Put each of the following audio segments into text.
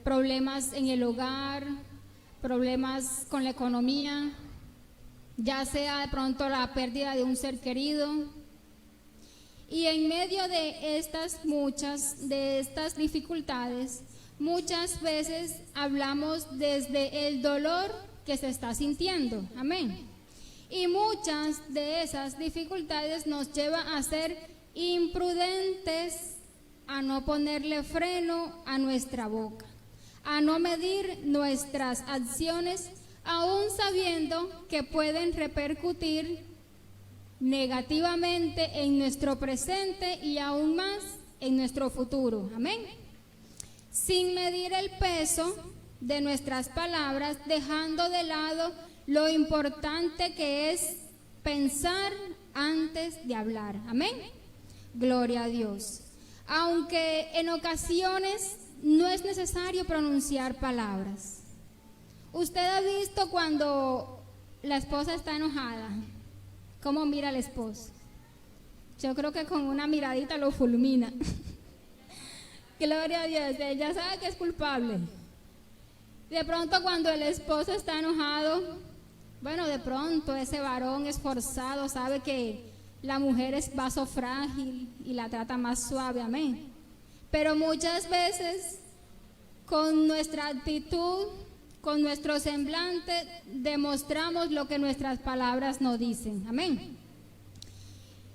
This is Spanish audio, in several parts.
problemas en el hogar, problemas con la economía, ya sea de pronto la pérdida de un ser querido. Y en medio de estas dificultades, muchas veces hablamos desde el dolor que se está sintiendo. Amén. Y muchas de esas dificultades nos llevan a ser imprudentes, a no ponerle freno a nuestra boca, a no medir nuestras acciones, aún sabiendo que pueden repercutir negativamente en nuestro presente y aún más en nuestro futuro. Amén. Sin medir el peso de nuestras palabras, dejando de lado lo importante que es pensar antes de hablar. Amén. Gloria a Dios. Aunque en ocasiones no es necesario pronunciar palabras. Usted ha visto cuando la esposa está enojada, cómo mira al esposo. Yo creo que con una miradita lo fulmina. Gloria a Dios, ella sabe que es culpable. De pronto cuando el esposo está enojado, bueno, de pronto ese varón esforzado sabe que la mujer es vaso frágil y la trata más suave, amén. Pero muchas veces con nuestra actitud, con nuestro semblante, demostramos lo que nuestras palabras nos dicen, amén.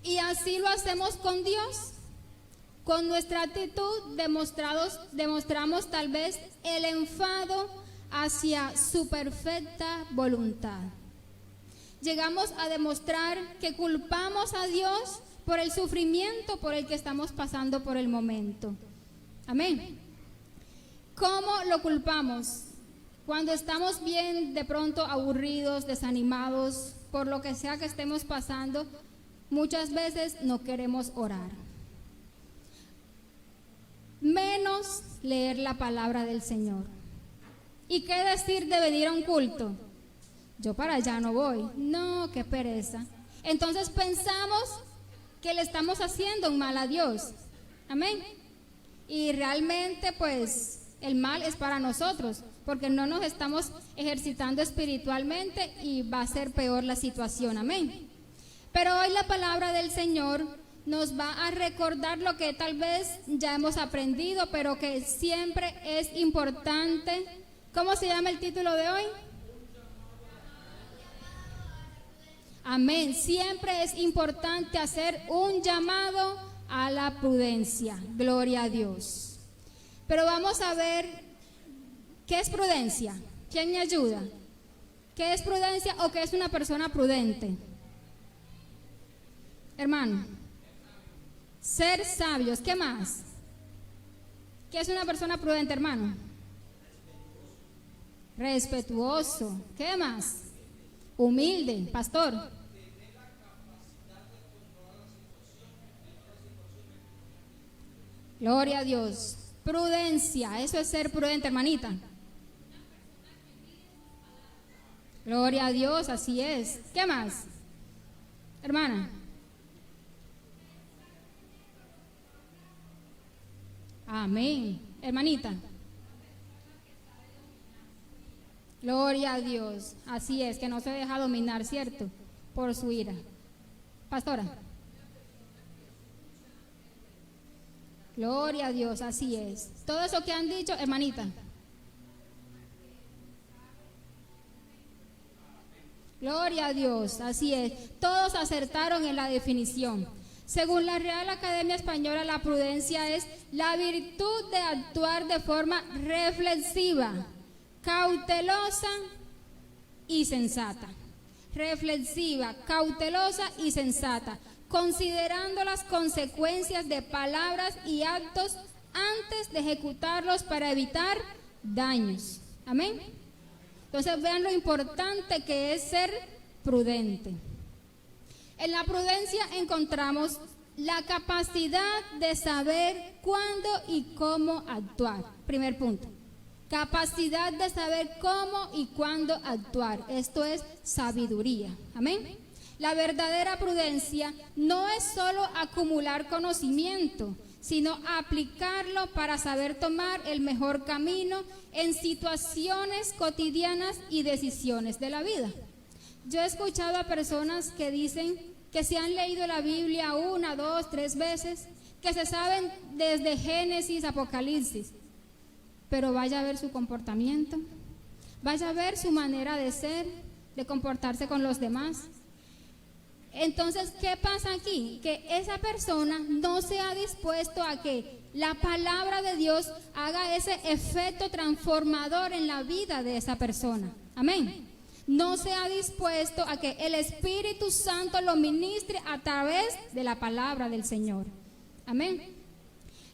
Y así lo hacemos con Dios. Con nuestra actitud demostramos tal vez el enfado hacia su perfecta voluntad. Llegamos a demostrar que culpamos a Dios por el sufrimiento por el que estamos pasando por el momento. Amén. ¿Cómo lo culpamos? Cuando estamos bien, de pronto aburridos, desanimados, por lo que sea que estemos pasando, muchas veces no queremos orar. Menos leer la palabra del Señor. ¿Y qué decir de venir a un culto? Yo para allá no voy. No, qué pereza. Entonces pensamos que le estamos haciendo un mal a Dios. Amén. Y realmente pues el mal es para nosotros, porque no nos estamos ejercitando espiritualmente y va a ser peor la situación. Amén. Pero hoy la palabra del Señor nos va a recordar lo que tal vez ya hemos aprendido, pero que siempre es importante. ¿Cómo se llama el título de hoy? Amén. Siempre es importante hacer un llamado a la prudencia. Gloria a Dios. Pero vamos a ver qué es prudencia. ¿Quién me ayuda? ¿Qué es prudencia o qué es una persona prudente? Hermano, ser sabios. ¿Qué más? ¿Qué es una persona prudente, hermano? Respetuoso. ¿Qué más? Humilde. Pastor. Gloria a Dios. Prudencia, eso es ser prudente, hermanita. Gloria a Dios, así es. ¿Qué más? Hermana. Amén. Hermanita. Gloria a Dios. Así es, que no se deja dominar, ¿cierto? Por su ira. Pastora. Gloria a Dios, así es. Todo eso que han dicho, hermanita. Gloria a Dios, así es. Todos acertaron en la definición. Según la Real Academia Española, la prudencia es la virtud de actuar de forma reflexiva, cautelosa y sensata. Reflexiva, cautelosa y sensata, considerando las consecuencias de palabras y actos antes de ejecutarlos para evitar daños. Amén. Entonces vean lo importante que es ser prudente. En la prudencia encontramos la capacidad de saber cuándo y cómo actuar. Primer punto. Capacidad de saber cómo y cuándo actuar. Esto es sabiduría. Amén. La verdadera prudencia no es solo acumular conocimiento, sino aplicarlo para saber tomar el mejor camino en situaciones cotidianas y decisiones de la vida. Yo he escuchado a personas que dicen que se han leído la Biblia 1, 2, 3 veces, que se saben desde Génesis, Apocalipsis, pero vaya a ver su comportamiento, vaya a ver su manera de ser, de comportarse con los demás. Entonces, ¿qué pasa aquí? Que esa persona no se ha dispuesto a que la palabra de Dios haga ese efecto transformador en la vida de esa persona. Amén. No se ha dispuesto a que el Espíritu Santo lo ministre a través de la palabra del Señor. Amén.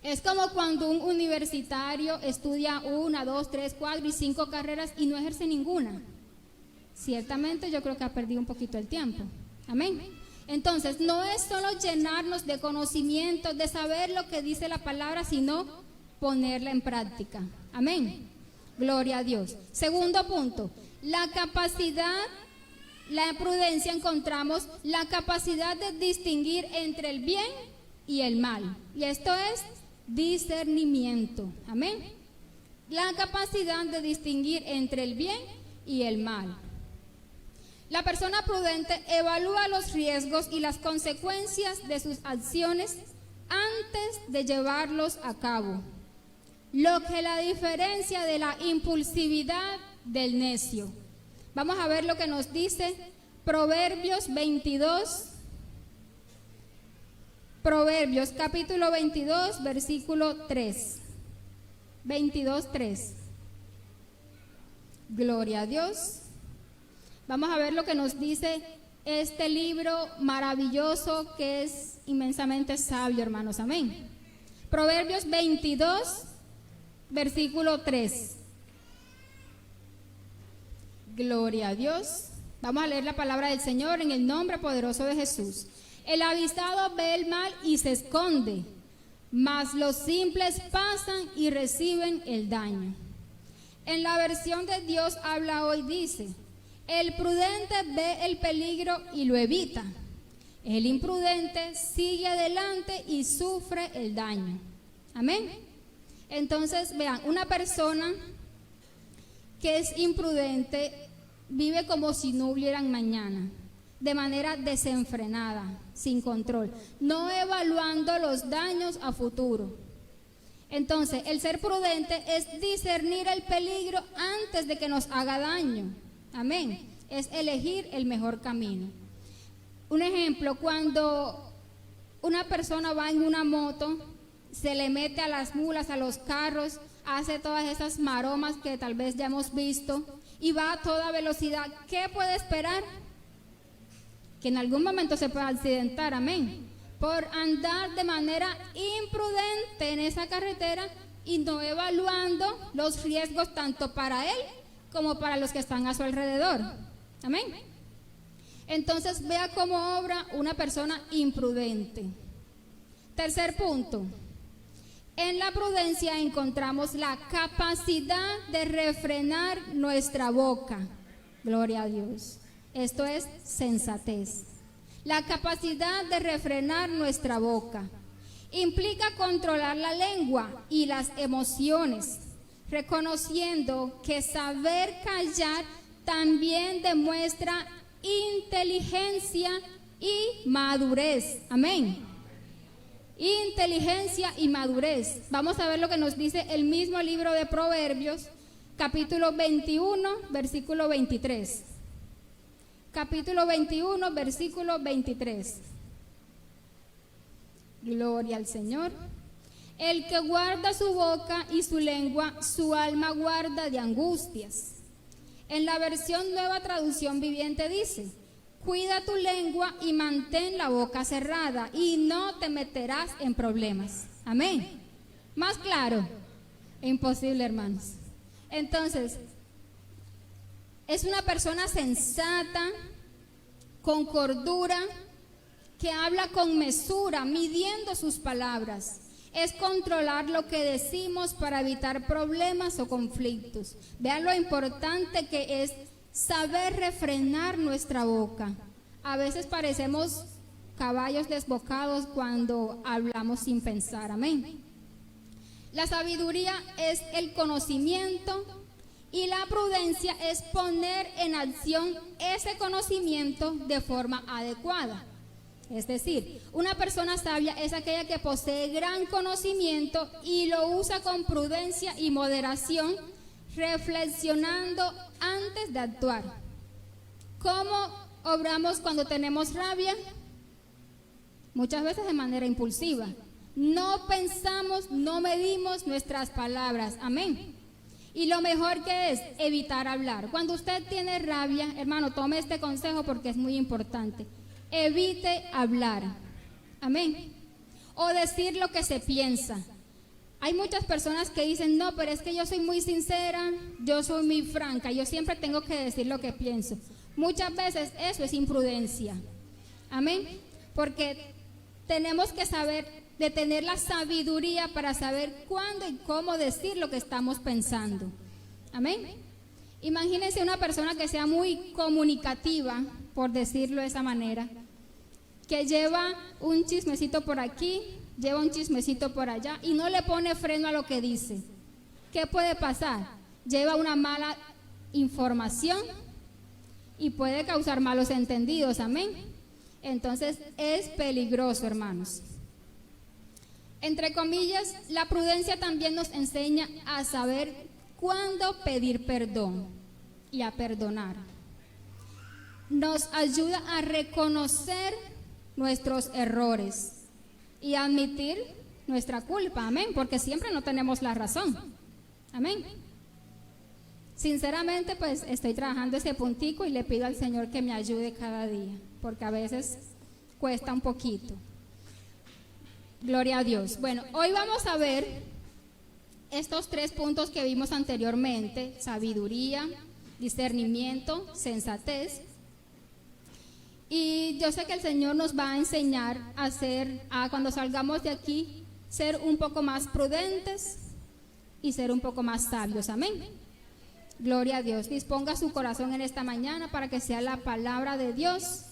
Es como cuando un universitario estudia 1, 2, 3, 4 y 5 carreras y no ejerce ninguna. Ciertamente yo creo que ha perdido un poquito el tiempo. Amén. Entonces, no es solo llenarnos de conocimiento, de saber lo que dice la palabra, sino ponerla en práctica. Amén. Gloria a Dios. Segundo punto, la capacidad, la prudencia, encontramos la capacidad de distinguir entre el bien y el mal. Y esto es discernimiento. Amén. La capacidad de distinguir entre el bien y el mal. La persona prudente evalúa los riesgos y las consecuencias de sus acciones antes de llevarlos a cabo, lo que la diferencia de la impulsividad del necio. Vamos a ver lo que nos dice Proverbios 22, Proverbios capítulo 22, versículo 3. 22, 3. Gloria a Dios. Vamos a ver lo que nos dice este libro maravilloso que es inmensamente sabio, hermanos. Amén. Proverbios 22, versículo 3. Gloria a Dios. Vamos a leer la palabra del Señor en el nombre poderoso de Jesús. El avisado ve el mal y se esconde, mas los simples pasan y reciben el daño. En la versión de Dios habla hoy dice: el prudente ve el peligro y lo evita. El imprudente sigue adelante y sufre el daño. Amén. Entonces, vean, una persona que es imprudente vive como si no hubieran mañana, de manera desenfrenada, sin control, no evaluando los daños a futuro. Entonces, el ser prudente es discernir el peligro antes de que nos haga daño. Amén. Es elegir el mejor camino. Un ejemplo, cuando una persona va en una moto, se le mete a las mulas, a los carros, hace todas esas maromas que tal vez ya hemos visto y va a toda velocidad, ¿qué puede esperar? Que en algún momento se pueda accidentar, amén, por andar de manera imprudente en esa carretera y no evaluando los riesgos tanto para él como para los que están a su alrededor. Amén. Entonces, vea cómo obra una persona imprudente. Tercer punto. En la prudencia encontramos la capacidad de refrenar nuestra boca. Gloria a Dios. Esto es sensatez. La capacidad de refrenar nuestra boca implica controlar la lengua y las emociones, reconociendo que saber callar también demuestra inteligencia y madurez. Amén. Inteligencia y madurez. Vamos a ver lo que nos dice el mismo libro de Proverbios, capítulo 21, versículo 23. Capítulo 21, versículo 23. Gloria al Señor. El que guarda su boca y su lengua, su alma guarda de angustias. En la versión Nueva Traducción Viviente dice: cuida tu lengua y mantén la boca cerrada y no te meterás en problemas. Amén. Más claro, imposible, hermanos. Entonces, es una persona sensata, con cordura, que habla con mesura, midiendo sus palabras. Es controlar lo que decimos para evitar problemas o conflictos. Vean lo importante que es saber refrenar nuestra boca. A veces parecemos caballos desbocados cuando hablamos sin pensar. Amén. La sabiduría es el conocimiento y la prudencia es poner en acción ese conocimiento de forma adecuada. Es decir, una persona sabia es aquella que posee gran conocimiento y lo usa con prudencia y moderación, reflexionando antes de actuar. ¿Cómo obramos cuando tenemos rabia? Muchas veces de manera impulsiva. No pensamos, no medimos nuestras palabras. Amén. Y lo mejor que es evitar hablar. Cuando usted tiene rabia, hermano, tome este consejo porque es muy importante. Evite hablar. Amén. O decir lo que se piensa. Hay muchas personas que dicen, no, pero es que yo soy muy sincera, yo soy muy franca, yo siempre tengo que decir lo que pienso. Muchas veces eso es imprudencia. Amén. Porque tenemos que saber, de tener la sabiduría para saber cuándo y cómo decir lo que estamos pensando. Amén. Imagínense una persona que sea muy comunicativa, por decirlo de esa manera, que lleva un chismecito por aquí, lleva un chismecito por allá y no le pone freno a lo que dice. ¿Qué puede pasar? Lleva una mala información y puede causar malos entendidos. Amén. Entonces es peligroso, hermanos. Entre comillas, la prudencia también nos enseña a saber cuándo pedir perdón y a perdonar. Nos ayuda a reconocer nuestros errores y a admitir nuestra culpa. Amén, porque siempre no tenemos la razón. Amén. Sinceramente, pues estoy trabajando ese puntico y le pido al Señor que me ayude cada día, porque a veces cuesta un poquito. Gloria a Dios. Bueno, hoy vamos a ver estos 3 puntos que vimos anteriormente: sabiduría, discernimiento, sensatez. Y yo sé que el Señor nos va a enseñar cuando salgamos de aquí, ser un poco más prudentes y ser un poco más sabios. Amén. Gloria a Dios. Disponga su corazón en esta mañana para que sea la palabra de Dios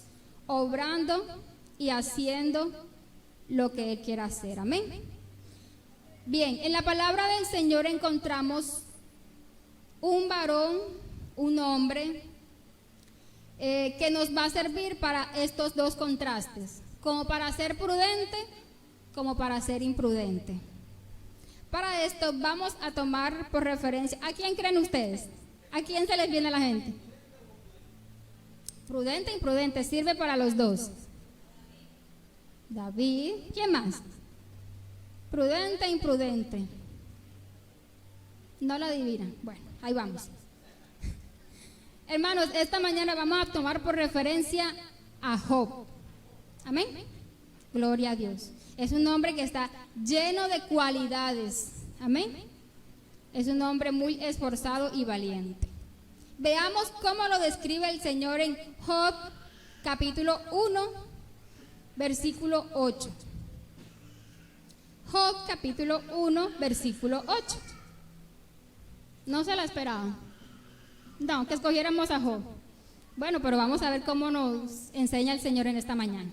obrando y haciendo lo que Él quiera hacer. Amén. Bien, en la palabra del Señor encontramos un varón, un hombre, que nos va a servir para estos 2 contrastes, como para ser prudente, como para ser imprudente. Para esto vamos a tomar por referencia, ¿a quién creen ustedes? ¿A quién se les viene la gente? Prudente, imprudente, sirve para los 2. David, ¿quién más? Prudente, imprudente. No lo adivinan. Bueno, ahí vamos. Hermanos, esta mañana vamos a tomar por referencia a Job. Amén. Gloria a Dios. Es un hombre que está lleno de cualidades. Amén. Es un hombre muy esforzado y valiente. Veamos cómo lo describe el Señor en Job, capítulo 1, versículo 8. Job, capítulo 1, versículo 8. No se la esperaban. No, que escogiéramos a Job. Bueno, pero vamos a ver cómo nos enseña el Señor en esta mañana.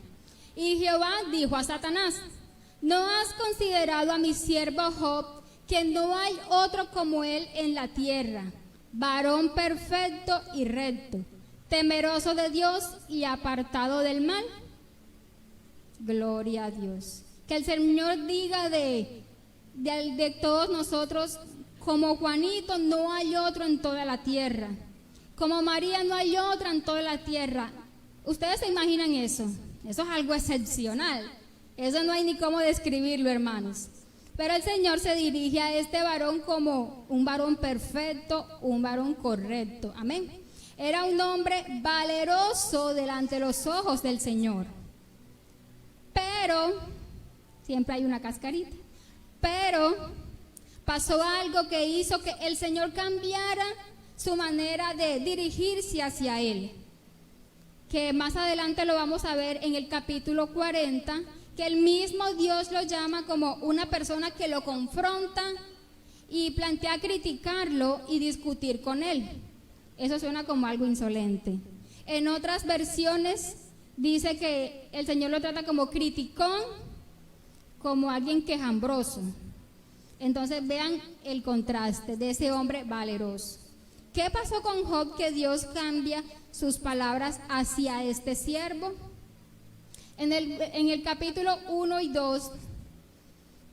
Y Jehová dijo a Satanás: ¿no has considerado a mi siervo Job, que no hay otro como él en la tierra, varón perfecto y recto, temeroso de Dios y apartado del mal? Gloria a Dios. Que el Señor diga de todos nosotros: como Juanito no hay otro en toda la tierra, como María no hay otra en toda la tierra. ¿Ustedes se imaginan eso? Eso es algo excepcional. Eso no hay ni cómo describirlo, hermanos. Pero el Señor se dirige a este varón como un varón perfecto, un varón correcto. Amén. Era un hombre valeroso delante de los ojos del Señor. Pero, siempre hay una cascarita, pero pasó algo que hizo que el Señor cambiara su manera de dirigirse hacia él, que más adelante lo vamos a ver en el capítulo 40, que el mismo Dios lo llama como una persona que lo confronta y plantea criticarlo y discutir con él. Eso suena como algo insolente. En otras versiones dice que el Señor lo trata como criticón, como alguien quejambroso. Entonces vean el contraste de ese hombre valeroso. ¿Qué pasó con Job que Dios cambia sus palabras hacia este siervo? En el capítulo 1 y 2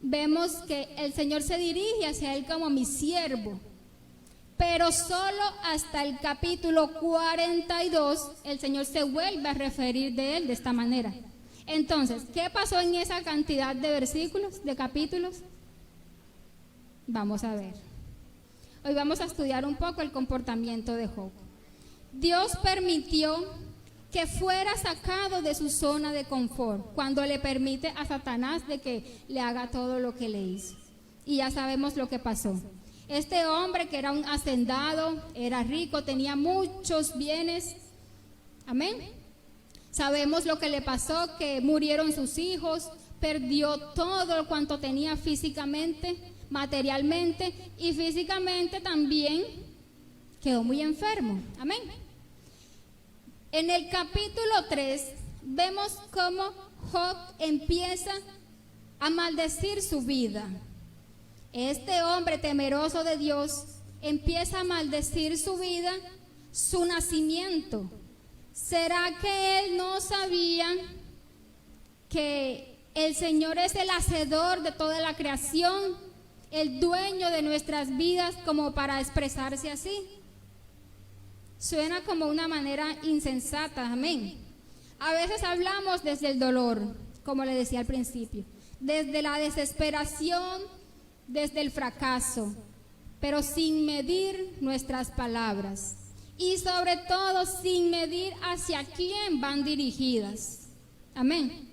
vemos que el Señor se dirige hacia él como mi siervo, pero solo hasta el capítulo 42 el Señor se vuelve a referir de él de esta manera. Entonces, ¿qué pasó en esa cantidad de versículos, de capítulos? Vamos a ver. Hoy vamos a estudiar un poco el comportamiento de Job. Dios permitió que fuera sacado de su zona de confort cuando le permite a Satanás de que le haga todo lo que le hizo. Y ya sabemos lo que pasó. Este hombre que era un hacendado, era rico, tenía muchos bienes. Amén. Sabemos lo que le pasó, que murieron sus hijos, perdió todo cuanto tenía físicamente, materialmente, y físicamente también quedó muy enfermo. Amén. En el capítulo 3 vemos cómo Job empieza a maldecir su vida. Este hombre temeroso de Dios empieza a maldecir su vida, su nacimiento. ¿Será que él no sabía que el Señor es el hacedor de toda la creación, el dueño de nuestras vidas, como para expresarse así? Suena como una manera insensata, amén. A veces hablamos desde el dolor, como le decía al principio, desde la desesperación, desde el fracaso, pero sin medir nuestras palabras y sobre todo sin medir hacia quién van dirigidas, amén,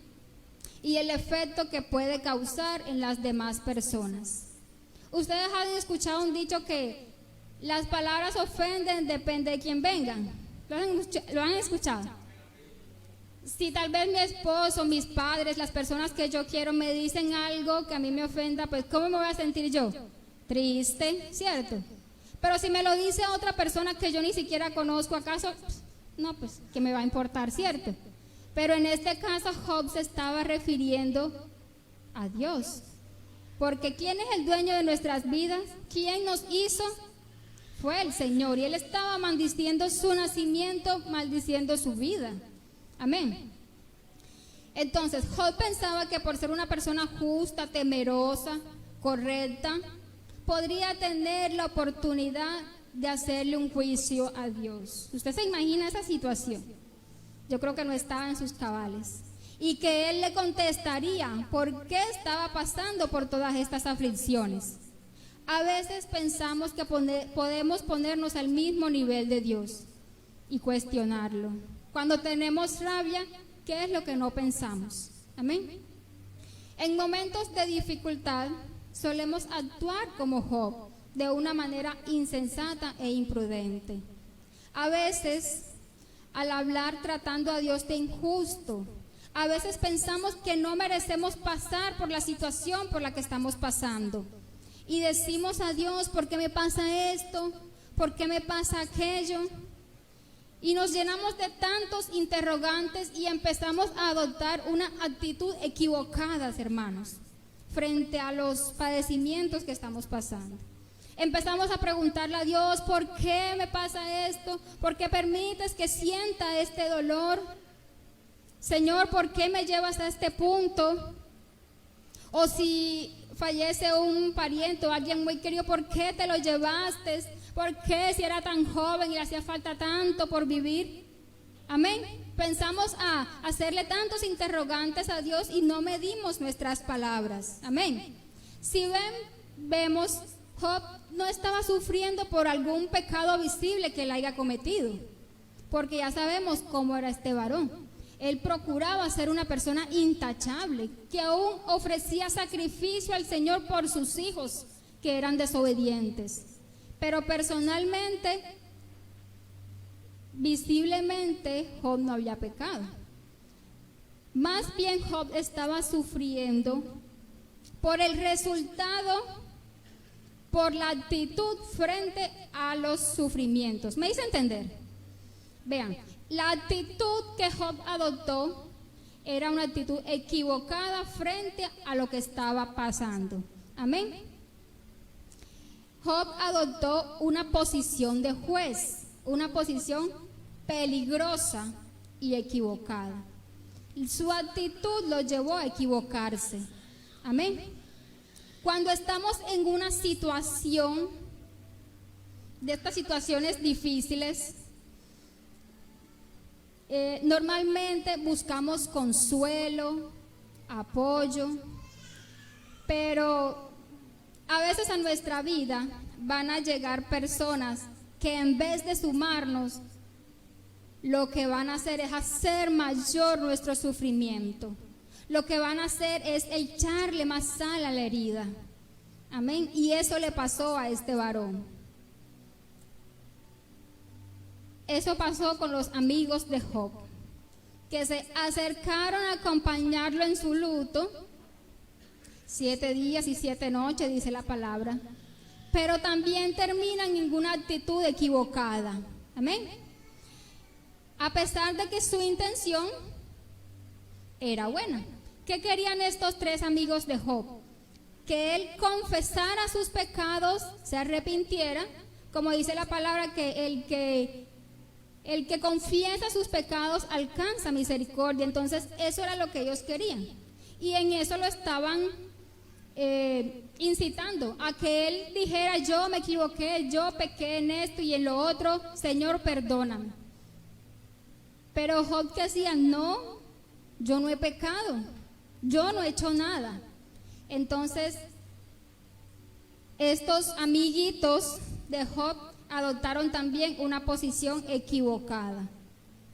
y el efecto que puede causar en las demás personas. Ustedes han escuchado un dicho que las palabras ofenden, depende de quién vengan. ¿Lo han escuchado? Si tal vez mi esposo, mis padres, las personas que yo quiero me dicen algo que a mí me ofenda, pues ¿cómo me voy a sentir yo? Triste, ¿cierto? Pero si me lo dice otra persona que yo ni siquiera conozco, ¿acaso? No, pues, ¿qué me va a importar, cierto? Pero en este caso Job se estaba refiriendo a Dios. Porque ¿quién es el dueño de nuestras vidas? ¿Quién nos hizo? Fue el Señor. Y él estaba maldiciendo su nacimiento, maldiciendo su vida. Amén. Entonces, Job pensaba que por ser una persona justa, temerosa, correcta, podría tener la oportunidad de hacerle un juicio a Dios. ¿Usted se imagina esa situación? Yo creo que no estaba en sus cabales. Y que él le contestaría por qué estaba pasando por todas estas aflicciones. A veces pensamos que podemos ponernos al mismo nivel de Dios y cuestionarlo. Cuando tenemos rabia, ¿qué es lo que no pensamos? Amén. En momentos de dificultad solemos actuar como Job, de una manera insensata e imprudente. A veces, al hablar tratando a Dios de injusto, a veces pensamos que no merecemos pasar por la situación por la que estamos pasando. Y decimos a Dios, ¿por qué me pasa esto? ¿Por qué me pasa aquello? Y nos llenamos de tantos interrogantes y empezamos a adoptar una actitud equivocada, hermanos, frente a los padecimientos que estamos pasando. Empezamos a preguntarle a Dios, ¿por qué me pasa esto? ¿Por qué permites que sienta este dolor? Señor, ¿por qué me llevas a este punto? O si fallece un pariente o alguien muy querido, ¿por qué te lo llevaste? ¿Por qué si era tan joven y le hacía falta tanto por vivir? Amén. Pensamos a hacerle tantos interrogantes a Dios y no medimos nuestras palabras. Amén. Si vemos, Job no estaba sufriendo por algún pecado visible que él haya cometido, porque ya sabemos cómo era este varón. Él procuraba ser una persona intachable, que aún ofrecía sacrificio al Señor por sus hijos, que eran desobedientes. Pero personalmente, visiblemente, Job no había pecado. Más bien Job estaba sufriendo por el resultado, por la actitud frente a los sufrimientos. ¿Me hice entender? Vean, La actitud que Job adoptó era una actitud equivocada frente a lo que estaba pasando. Amén. Job adoptó una posición de juez, una posición peligrosa y equivocada. Su actitud lo llevó a equivocarse. Amén. Cuando estamos en una situación, de estas situaciones difíciles, normalmente buscamos consuelo, apoyo, pero a veces a nuestra vida van a llegar personas que en vez de sumarnos, lo que van a hacer es hacer mayor nuestro sufrimiento. Lo que van a hacer es echarle más sal a la herida. Amén. Y eso le pasó a este varón. Eso pasó con los amigos de Job, que se acercaron a acompañarlo en su luto, 7 días y 7 noches, dice la palabra, pero también terminan en una actitud equivocada. Amén. A pesar de que su intención era buena. ¿Qué querían estos 3 amigos de Job? Que él confesara sus pecados, se arrepintiera, como dice la palabra, que el que confiesa sus pecados alcanza misericordia. Entonces eso era lo que ellos querían, y en eso lo estaban incitando a que él dijera: yo me equivoqué, yo pequé en esto y en lo otro, Señor, perdóname. Pero Job, ¿qué hacía? No, yo no he pecado, yo no he hecho nada. Entonces estos amiguitos de Job adoptaron también una posición equivocada.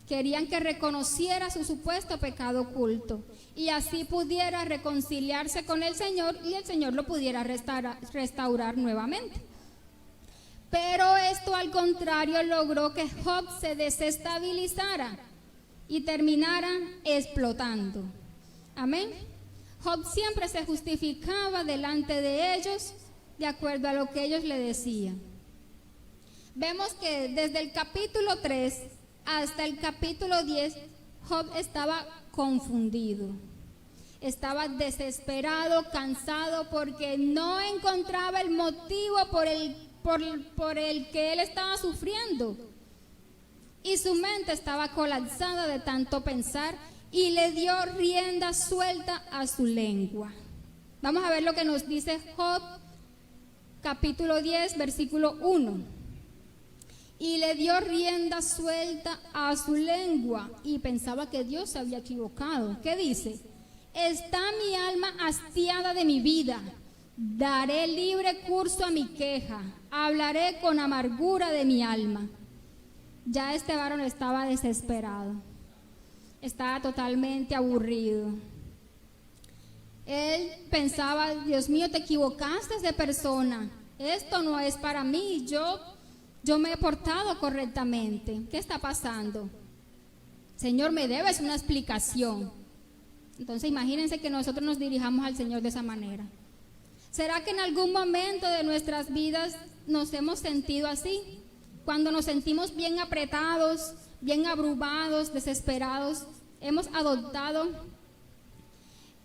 Querían que reconociera su supuesto pecado oculto y así pudiera reconciliarse con el Señor y el Señor lo pudiera restaurar nuevamente. Pero esto, al contrario, logró que Job se desestabilizara y terminara explotando. Amén. Job siempre se justificaba delante de ellos de acuerdo a lo que ellos le decían. Vemos que desde el capítulo 3 hasta el capítulo 10, Job estaba confundido, estaba desesperado, cansado, porque no encontraba el motivo por el que él estaba sufriendo. Y su mente estaba colapsada de tanto pensar y le dio rienda suelta a su lengua. Vamos a ver lo que nos dice Job, capítulo 10, versículo 1. Y le dio rienda suelta a su lengua y pensaba que Dios se había equivocado. ¿Qué dice? Está mi alma hastiada de mi vida, daré libre curso a mi queja, hablaré con amargura de mi alma. Ya este varón estaba desesperado, estaba totalmente aburrido. Él pensaba: Dios mío, te equivocaste de persona, esto no es para mí, yo me he portado correctamente. ¿Qué está pasando? Señor, me debes una explicación. Entonces imagínense que nosotros nos dirijamos al Señor de esa manera. ¿Será que en algún momento de nuestras vidas nos hemos sentido así? Cuando nos sentimos bien apretados, bien abrumados, desesperados, hemos adoptado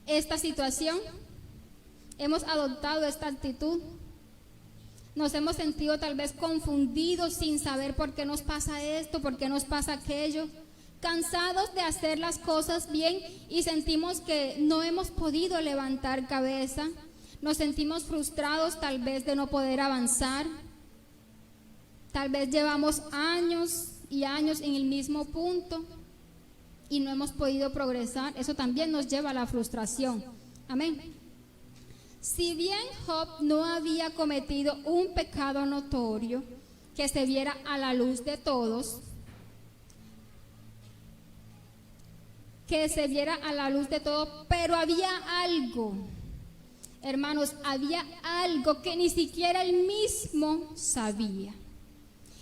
esta situación, hemos adoptado esta actitud. Nos hemos sentido tal vez confundidos sin saber por qué nos pasa esto, por qué nos pasa aquello, cansados de hacer las cosas bien y sentimos que no hemos podido levantar cabeza, nos sentimos frustrados tal vez de no poder avanzar, tal vez llevamos años y años en el mismo punto y no hemos podido progresar. Eso también nos lleva a la frustración. Amén. Si bien Job no había cometido un pecado notorio que se viera a la luz de todos, pero había algo, hermanos, había algo que ni siquiera él mismo sabía.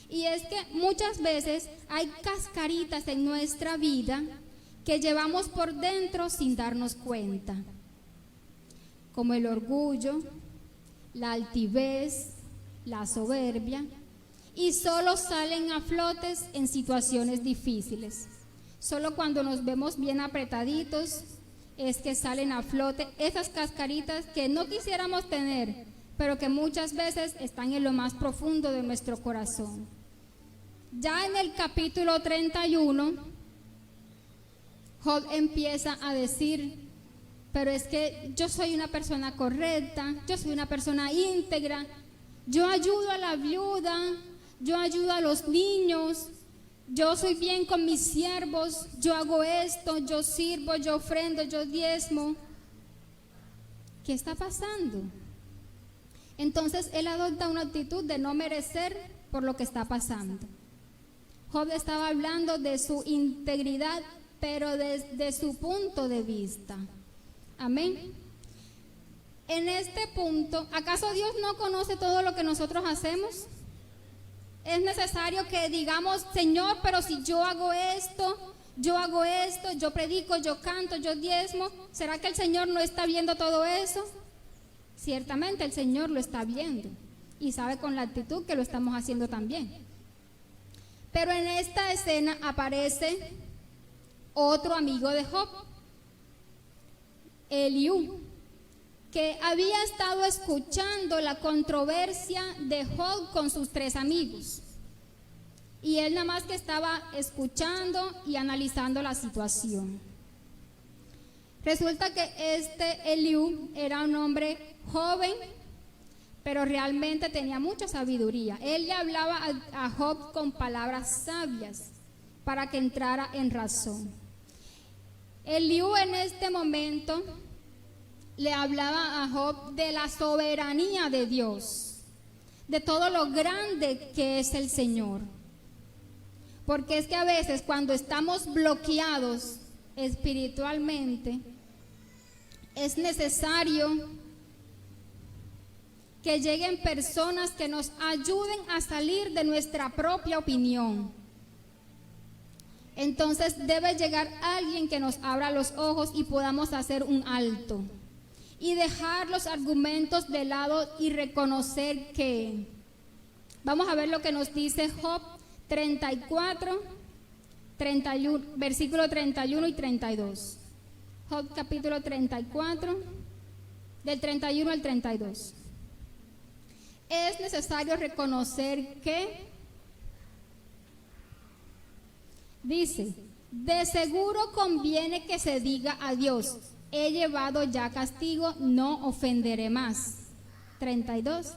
Y es que muchas veces hay cascaritas en nuestra vida que llevamos por dentro sin darnos cuenta, como el orgullo, la altivez, la soberbia. y solo salen a flotes en situaciones difíciles. Solo cuando nos vemos bien apretaditos es que salen a flote esas cascaritas que no quisiéramos tener, pero que muchas veces están en lo más profundo de nuestro corazón. Ya en el capítulo 31, Job empieza a decir: pero es que yo soy una persona correcta, yo soy una persona íntegra, yo ayudo a la viuda, yo ayudo a los niños, yo soy bien con mis siervos, yo hago esto, yo sirvo, yo ofrendo, yo diezmo. ¿Qué está pasando? Entonces él adopta una actitud de no merecer por lo que está pasando. Job estaba hablando de su integridad, pero desde su punto de vista. Amén. En este punto, ¿acaso Dios no conoce todo lo que nosotros hacemos? Es necesario que digamos: Señor, pero si yo hago esto, yo predico, yo canto, yo diezmo, ¿será que el Señor no está viendo todo eso? Ciertamente el Señor lo está viendo y sabe con la actitud que lo estamos haciendo también. Pero en esta escena aparece otro amigo de Job, Eliú, que había estado escuchando la controversia de Job con sus 3 amigos. Y él nada más que estaba escuchando y analizando la situación. Resulta que este Eliú era un hombre joven, pero realmente tenía mucha sabiduría. Él le hablaba a Job con palabras sabias para que entrara en razón. Eliú en este momento le hablaba a Job de la soberanía de Dios, de todo lo grande que es el Señor. Porque es que a veces cuando estamos bloqueados espiritualmente, es necesario que lleguen personas que nos ayuden a salir de nuestra propia opinión. Entonces debe llegar alguien que nos abra los ojos y podamos hacer un alto y dejar los argumentos de lado y reconocer que, vamos a ver lo que nos dice Job 34, 31, versículo 31 y 32. Job capítulo 34, del 31 al 32. Es necesario reconocer que, dice, de seguro conviene que se diga a Dios: he llevado ya castigo, no ofenderé más. 32.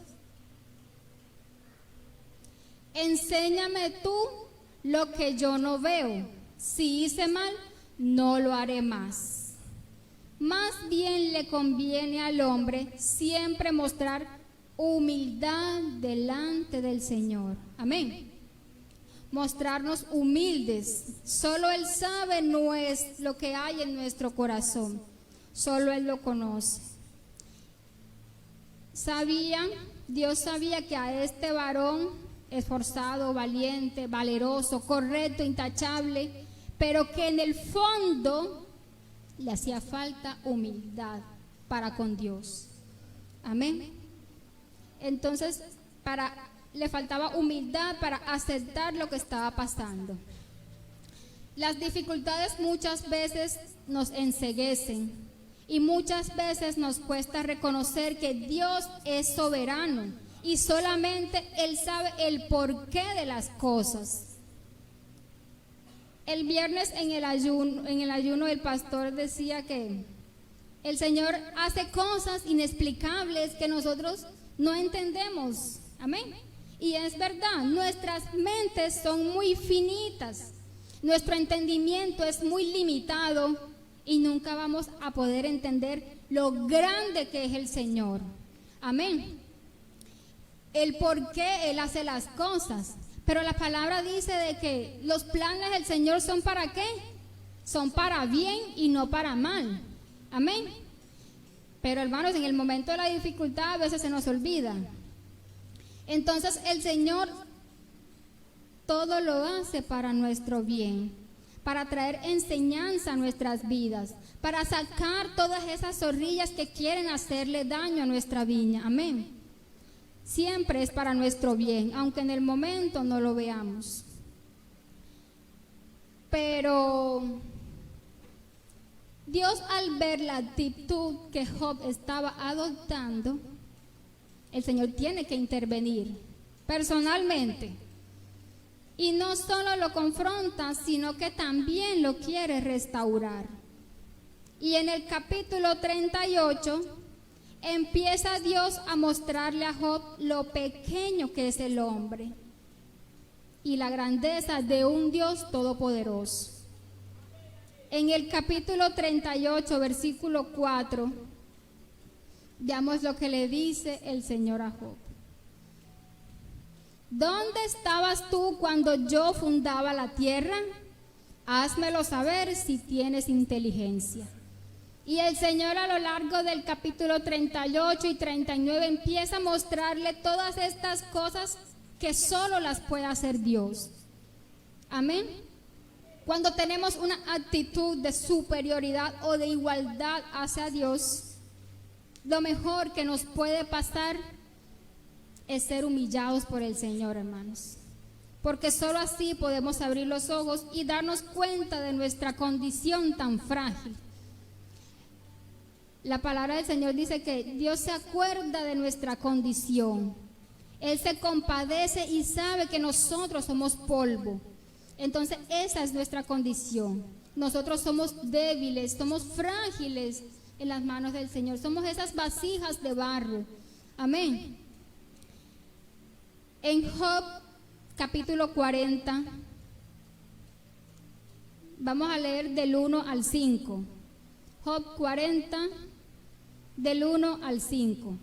Enséñame tú lo que yo no veo. Si hice mal, no lo haré más. Más bien le conviene al hombre siempre mostrar humildad delante del Señor. Amén. Mostrarnos humildes. Solo Él sabe lo que hay en nuestro corazón. Solo Él lo conoce. Dios sabía que a este varón esforzado, valiente, valeroso, correcto, intachable, pero que en el fondo le hacía falta humildad para con Dios. Amén. Entonces, le faltaba humildad para aceptar lo que estaba pasando. Las dificultades muchas veces nos enceguecen y muchas veces nos cuesta reconocer que Dios es soberano y solamente Él sabe el porqué de las cosas. El viernes en el ayuno el pastor decía que el Señor hace cosas inexplicables que nosotros no entendemos. Amén. Y es verdad, nuestras mentes son muy finitas, nuestro entendimiento es muy limitado y nunca vamos a poder entender lo grande que es el Señor. Amén. El por qué Él hace las cosas. Pero la palabra dice de que los planes del Señor son ¿para qué? Son para bien y no para mal. Amén. Pero hermanos, en el momento de la dificultad a veces se nos olvida. Entonces el Señor todo lo hace para nuestro bien, para traer enseñanza a nuestras vidas, para sacar todas esas zorrillas que quieren hacerle daño a nuestra viña. Amén. siempre es para nuestro bien, aunque en el momento no lo veamos. Pero Dios, al ver la actitud que Job estaba adoptando, el Señor tiene que intervenir personalmente. Y no solo lo confronta, sino que también lo quiere restaurar. Y en el capítulo 38 empieza Dios a mostrarle a Job lo pequeño que es el hombre y la grandeza de un Dios todopoderoso. En el capítulo 38, versículo 4, veamos lo que le dice el Señor a Job. ¿Dónde estabas tú cuando yo fundaba la tierra? Házmelo saber si tienes inteligencia. Y el Señor, a lo largo del capítulo 38 y 39 empieza a mostrarle todas estas cosas que solo las puede hacer Dios. Amén. Cuando tenemos una actitud de superioridad o de igualdad hacia Dios, lo mejor que nos puede pasar es ser humillados por el Señor, hermanos. Porque solo así podemos abrir los ojos y darnos cuenta de nuestra condición tan frágil. La palabra del Señor dice que Dios se acuerda de nuestra condición. Él se compadece y sabe que nosotros somos polvo. Entonces esa es nuestra condición. Nosotros somos débiles, somos frágiles en las manos del Señor. Somos esas vasijas de barro. Amén. En Job capítulo 40, vamos a leer del 1 al 5. Job 40, del 1 al 5.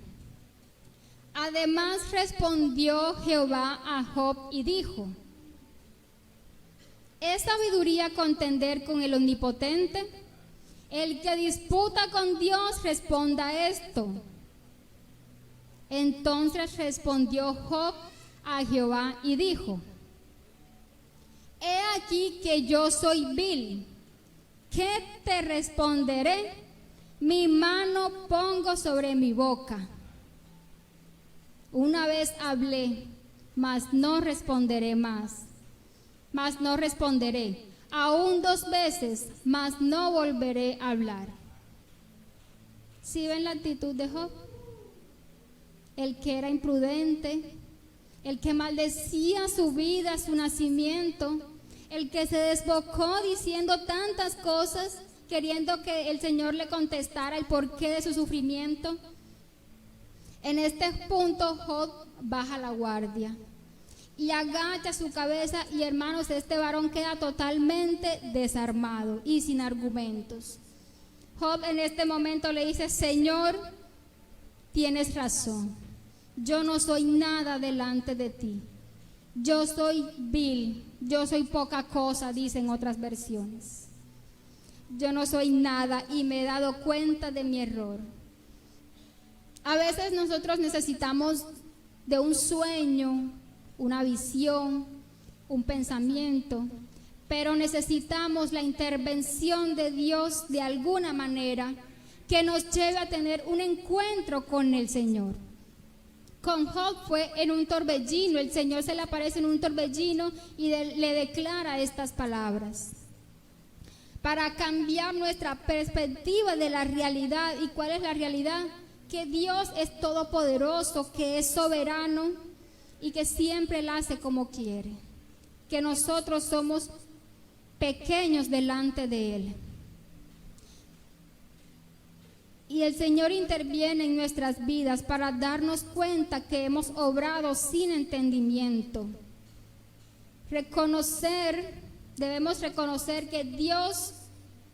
Además respondió Jehová a Job y dijo: ¿es sabiduría contender con el Omnipotente? El que disputa con Dios responda esto. Entonces respondió Job a Jehová y dijo: he aquí que yo soy vil. ¿Qué te responderé? Mi mano pongo sobre mi boca. Una vez hablé, mas no responderé más. Mas no responderé. Aún 2 veces, mas no volveré a hablar. ¿Sí ven la actitud de Job? El que era imprudente, el que maldecía su vida, su nacimiento, el que se desbocó diciendo tantas cosas, queriendo que el Señor le contestara el porqué de su sufrimiento. En este punto Job baja la guardia y agacha su cabeza, y hermanos, este varón queda totalmente desarmado y sin argumentos. Job en este momento le dice: Señor, tienes razón, yo no soy nada delante de ti, yo soy vil, yo soy poca cosa, dicen otras versiones. Yo no soy nada y me he dado cuenta de mi error. A veces nosotros necesitamos de un sueño, una visión, un pensamiento, pero necesitamos la intervención de Dios de alguna manera que nos lleve a tener un encuentro con el Señor. Con Job fue en un torbellino, el Señor se le aparece en un torbellino y le declara estas palabras. Para cambiar nuestra perspectiva de la realidad. ¿Y cuál es la realidad? Que Dios es todopoderoso, que es soberano y que siempre la hace como quiere. Que nosotros somos pequeños delante de Él. Y el Señor interviene en nuestras vidas para darnos cuenta que hemos obrado sin entendimiento. Debemos reconocer que Dios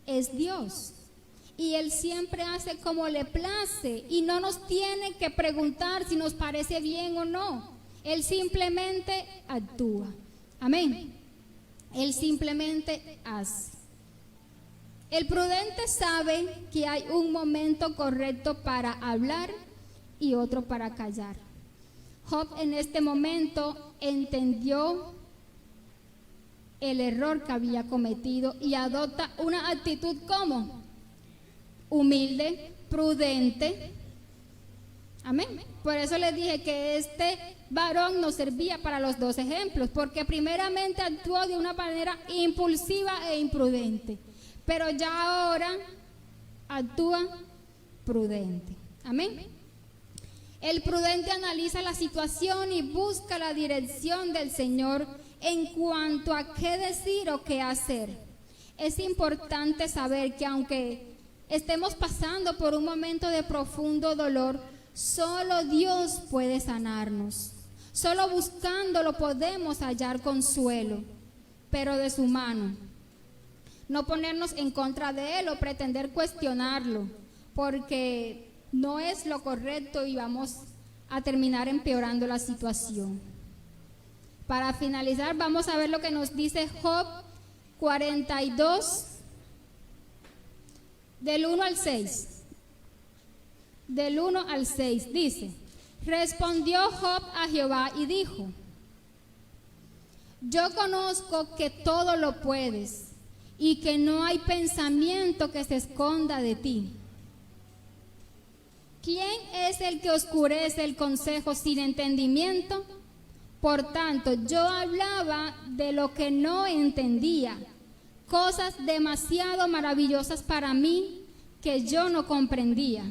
es Dios y Él siempre hace como le place y no nos tiene que preguntar si nos parece bien o no. Él simplemente actúa. Amén. Él simplemente hace. El prudente sabe que hay un momento correcto para hablar y otro para callar. Job en este momento entendió el error que había cometido y adopta una actitud como humilde, prudente. Amén. Por eso les dije que este varón nos servía para los dos ejemplos, porque primeramente actuó de una manera impulsiva e imprudente, pero ya ahora actúa prudente. Amén. El prudente analiza la situación y busca la dirección del Señor en cuanto a qué decir o qué hacer. Es importante saber que aunque estemos pasando por un momento de profundo dolor, solo Dios puede sanarnos. Solo buscándolo podemos hallar consuelo, pero de su mano. No ponernos en contra de Él o pretender cuestionarlo, porque no es lo correcto y vamos a terminar empeorando la situación. Para finalizar, vamos a ver lo que nos dice Job 42, del 1 al 6. Del 1 al 6 dice: respondió Job a Jehová y dijo: yo conozco que todo lo puedes y que no hay pensamiento que se esconda de ti. ¿Quién es el que oscurece el consejo sin entendimiento? Por tanto, yo hablaba de lo que no entendía, cosas demasiado maravillosas para mí que yo no comprendía.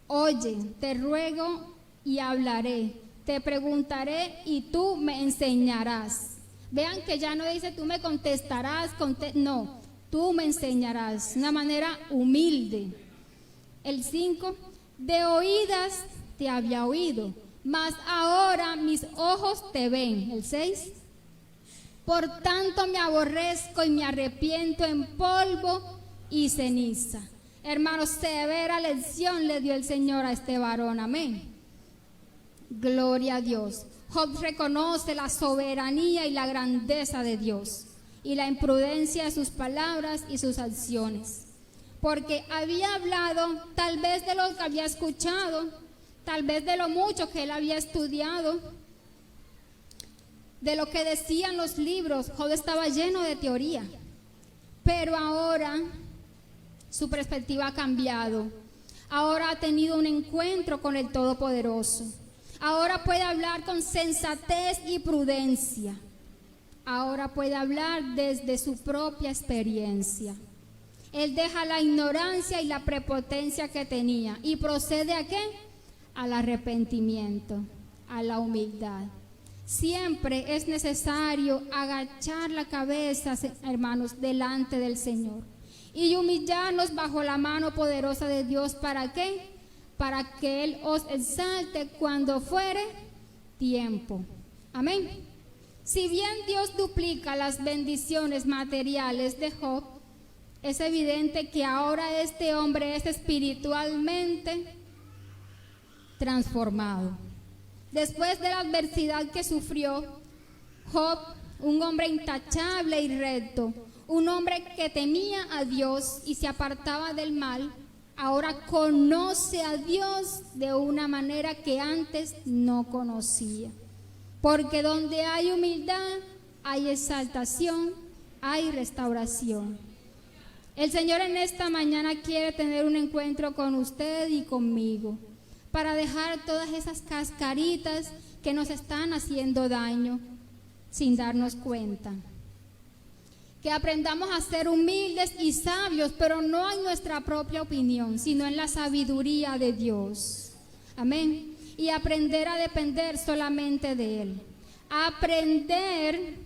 Oye, te ruego y hablaré, te preguntaré y tú me enseñarás. Vean que ya no dice tú me contestarás, no, tú me enseñarás, de una manera humilde. El 5, de oídas te había oído, mas ahora mis ojos te ven. El 6, por tanto me aborrezco y me arrepiento en polvo y ceniza. Hermanos, severa lección le dio el Señor a este varón, amén. Gloria a Dios. Job reconoce la soberanía y la grandeza de Dios y la imprudencia de sus palabras y sus acciones. Porque había hablado tal vez de lo que había escuchado, tal vez de lo mucho que él había estudiado, de lo que decían los libros. Job estaba lleno de teoría, pero ahora su perspectiva ha cambiado. Ahora ha tenido un encuentro con el Todopoderoso. Ahora puede hablar con sensatez y prudencia. Ahora puede hablar desde su propia experiencia. Él deja la ignorancia y la prepotencia que tenía y procede ¿a qué? Al arrepentimiento, a la humildad. Siempre es necesario agachar la cabeza, hermanos, delante del Señor y humillarnos bajo la mano poderosa de Dios. ¿Para qué? Para que Él os exalte cuando fuere tiempo. Amén. Si bien Dios duplica las bendiciones materiales de Job, es evidente que ahora este hombre es espiritualmente transformado. Después de la adversidad que sufrió, Job, un hombre intachable y recto, un hombre que temía a Dios y se apartaba del mal, ahora conoce a Dios de una manera que antes no conocía. Porque donde hay humildad, hay exaltación, hay restauración. El Señor en esta mañana quiere tener un encuentro con usted y conmigo, para dejar todas esas cascaritas que nos están haciendo daño sin darnos cuenta. Que aprendamos a ser humildes y sabios, pero no en nuestra propia opinión, sino en la sabiduría de Dios. Amén. Y aprender a depender solamente de Él. Aprender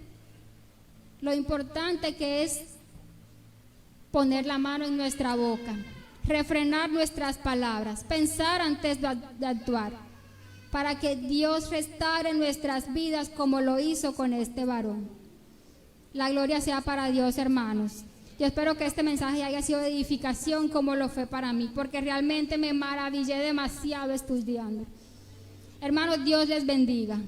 lo importante que es poner la mano en nuestra boca, refrenar nuestras palabras, pensar antes de actuar, para que Dios restaure nuestras vidas como lo hizo con este varón. La gloria sea para Dios, hermanos. Yo espero que este mensaje haya sido de edificación como lo fue para mí, porque realmente me maravillé demasiado estudiando. Hermanos, Dios les bendiga.